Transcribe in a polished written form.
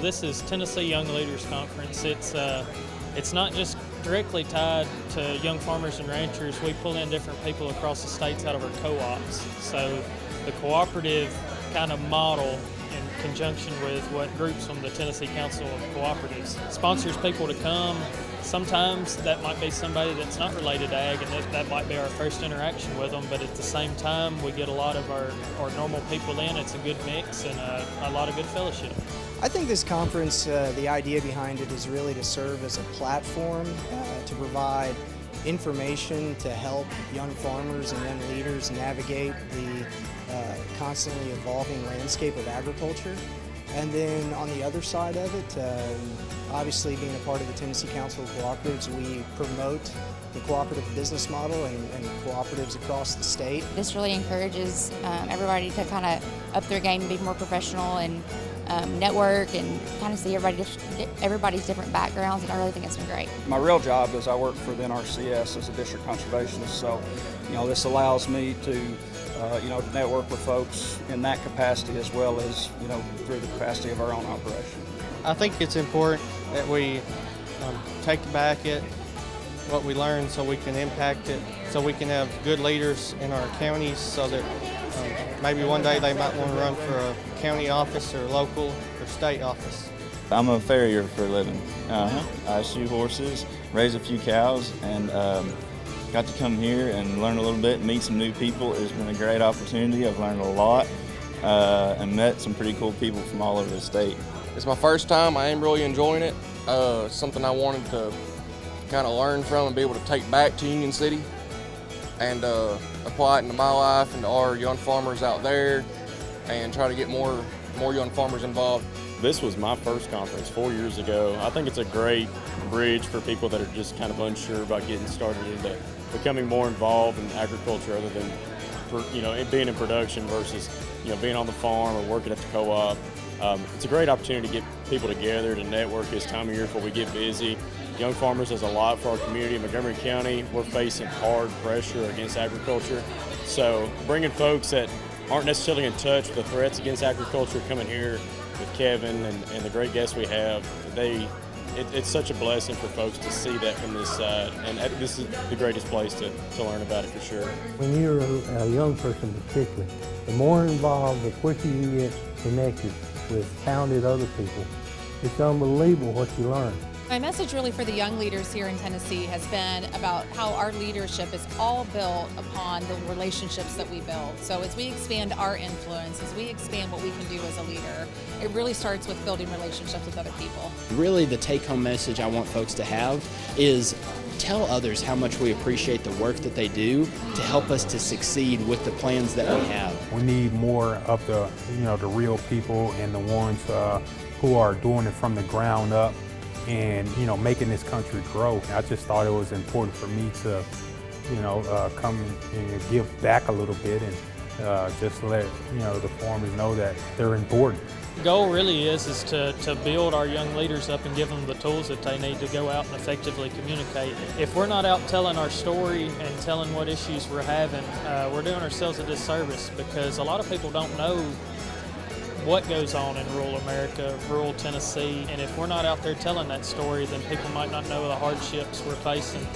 This is Tennessee Young Leaders Conference. It's not just directly tied to young farmers and ranchers. We pull in different people across the states out of our co-ops. So the cooperative kind of model in conjunction with what groups from the Tennessee Council of Cooperatives sponsors people to come. Sometimes that might be somebody that's not related to ag, and that might be our first interaction with them, but at the same time we get a lot of our normal people in. It's a good mix and a lot of good fellowship. I think this conference, the idea behind it is really to serve as a platform to provide information to help young farmers and young leaders navigate the constantly evolving landscape of agriculture. And then on the other side of it, obviously being a part of the Tennessee Council of Cooperatives, we promote the cooperative business model and cooperatives across the state. This really encourages everybody to kind of up their game and be more professional and network and kind of see everybody's different backgrounds, and I really think it's been great. My real job is I work for the NRCS as a district conservationist, so this allows me to network with folks in that capacity as well as through the capacity of our own operation. I think it's important that we take back it what we learn so we can impact it, so we can have good leaders in our counties, so that maybe one day they might want to run for a county office or local or state office. I'm a farrier for a living. I shoe horses, raise a few cows, and got to come here and learn a little bit, meet some new people. It's been a great opportunity. I've learned a lot and met some pretty cool people from all over the state. It's my first time. I am really enjoying it. Something I wanted to kind of learn from and be able to take back to Union City and apply it into my life and to our young farmers out there and try to get more young farmers involved. This was my first conference 4 years ago. I think it's a great bridge for people that are just kind of unsure about getting started into becoming more involved in agriculture other than being in production versus being on the farm or working at the co-op. It's a great opportunity to get people together to network this time of year before we get busy. Young Farmers does a lot for our community in Montgomery County. We're facing hard pressure against agriculture. So bringing folks that aren't necessarily in touch with the threats against agriculture coming here with Kevin and the great guests we have, it's such a blessing for folks to see that from this side. And this is the greatest place to learn about it for sure. When you're a young person particularly, the more involved, the quicker you get connected with talented other people. It's unbelievable what you learn. My message really for the young leaders here in Tennessee has been about how our leadership is all built upon the relationships that we build. So as we expand our influence, as we expand what we can do as a leader, it really starts with building relationships with other people. Really the take-home message I want folks to have is tell others how much we appreciate the work that they do to help us to succeed with the plans that we have. We need more of the real people and the ones who are doing it from the ground up and making this country grow. I just thought it was important for me to come and give back a little bit and just let the farmers know that they're important. The goal really is to build our young leaders up and give them the tools that they need to go out and effectively communicate. If we're not out telling our story and telling what issues we're having, we're doing ourselves a disservice, because a lot of people don't know what goes on in rural America, rural Tennessee, and if we're not out there telling that story, then people might not know the hardships we're facing.